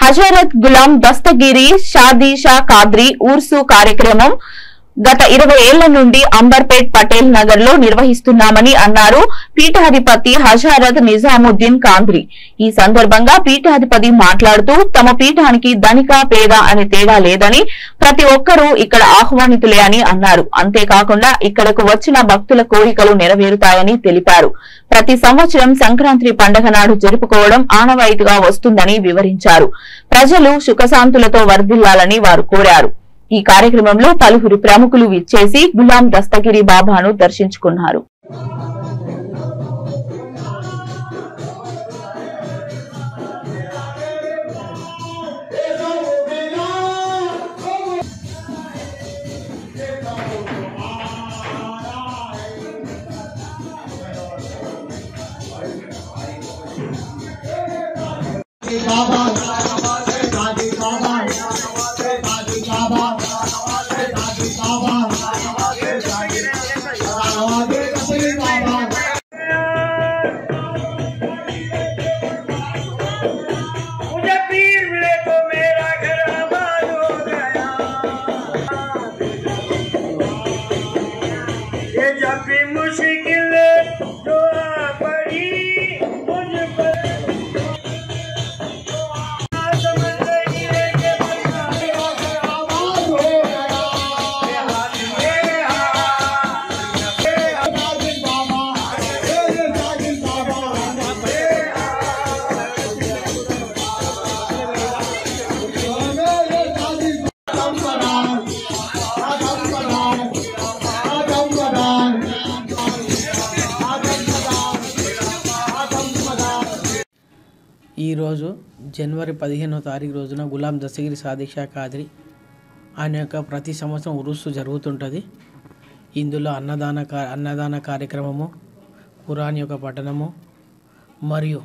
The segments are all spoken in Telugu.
హజరత్ గులాం దస్తగిరి షాదీషా కాద్రీ ఉర్సు కార్యక్రమం గత 20 ఏళ్ల నుండి అంబర్పేట్ పటేల్ నగర్ లో నిర్వహిస్తున్నామని అన్నారు పీఠాధిపతి హజరత్ నిజాముద్దీన్ కాద్రీ. ఈ సందర్భంగా పీఠాధిపతి మాట్లాడుతూ తమ పీఠానికి ధనిక పేద అనే తేడా లేదని, ప్రతి ఒక్కరూ ఇక్కడ ఆహ్వానితులే అని అన్నారు. అంతేకాకుండా ఇక్కడకు వచ్చిన భక్తుల కోరికలు నెరవేరుతాయని తెలిపారు. ప్రతి సంవత్సరం సంక్రాంతి పండుగ నాడు జరుపుకోవడం ఆనవాయితీగా వస్తుందని వివరించారు. ప్రజలు సుఖశాంతులతో వర్ధిల్లాలని వారు కోరారు. ఈ కార్యక్రమంలో పలువురు ప్రముఖులు విచ్చేసి గులాం దస్తగిరి బాబాను దర్శించుకున్నారు. ఈరోజు జనవరి 15వ తారీఖు రోజున గులాం దస్తగిరి షాదీషా కాద్రీ ఆయన యొక్క ప్రతి సంవత్సరం ఉరుసు జరుగుతుంటుంది. ఇందులో అన్నదాన కార్యక్రమము, ఖురాన్ యొక్క పఠనము మరియు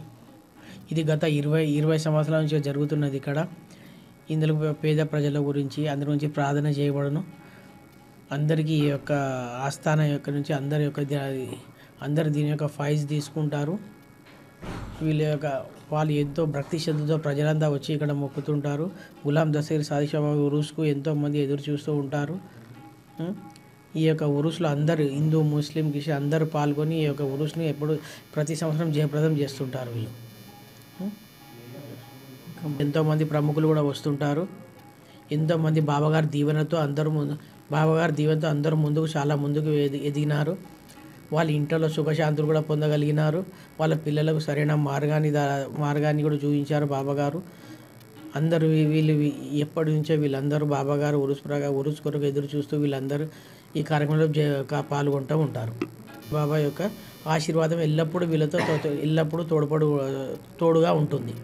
ఇది గత 20 సంవత్సరాల నుంచి జరుగుతున్నది. ఇక్కడ ఇందులో పేద ప్రజల గురించి అందరి గురించి ప్రార్థన చేయబడను. అందరికీ ఈ యొక్క ఆస్థాన యొక్క నుంచి అందరు దీని యొక్క ఫైజ్ తీసుకుంటారు. వాళ్ళు ఎంతో భక్తి శ్రద్ధతో ప్రజలంతా వచ్చి ఇక్కడ మొక్కుతుంటారు. గులాం దస్తగిరి షాదీషా ఉరుస్కు ఎంతోమంది ఎదురు చూస్తూ ఉంటారు. ఈ యొక్క ఉరుస్లో అందరు హిందూ, ముస్లిం, క్రిస్టియన్ అందరూ పాల్గొని ఈ యొక్క ఉరుస్ని ప్రతి సంవత్సరం జయప్రదం చేస్తుంటారు. వీళ్ళు ఎంతోమంది ప్రముఖులు కూడా వస్తుంటారు. ఎంతోమంది బాబాగారి దీవెనతో అందరూ ముందుకు చాలా ముందుకు ఎదిగినారు. వాళ్ళ ఇంట్లో సుఖశాంతులు కూడా పొందగలిగినారు. వాళ్ళ పిల్లలకు సరైన మార్గాన్ని కూడా చూపించారు బాబాగారు. అందరూ వీళ్ళు ఎప్పటి నుంచో వీళ్ళందరూ బాబాగారు ఉరుస్ కొరకు ఎదురు చూస్తూ వీళ్ళందరూ ఈ కార్యక్రమంలో పాల్గొంటూ ఉంటారు. బాబా యొక్క ఆశీర్వాదం ఎల్లప్పుడూ వీళ్ళతో తోడుగా ఉంటుంది.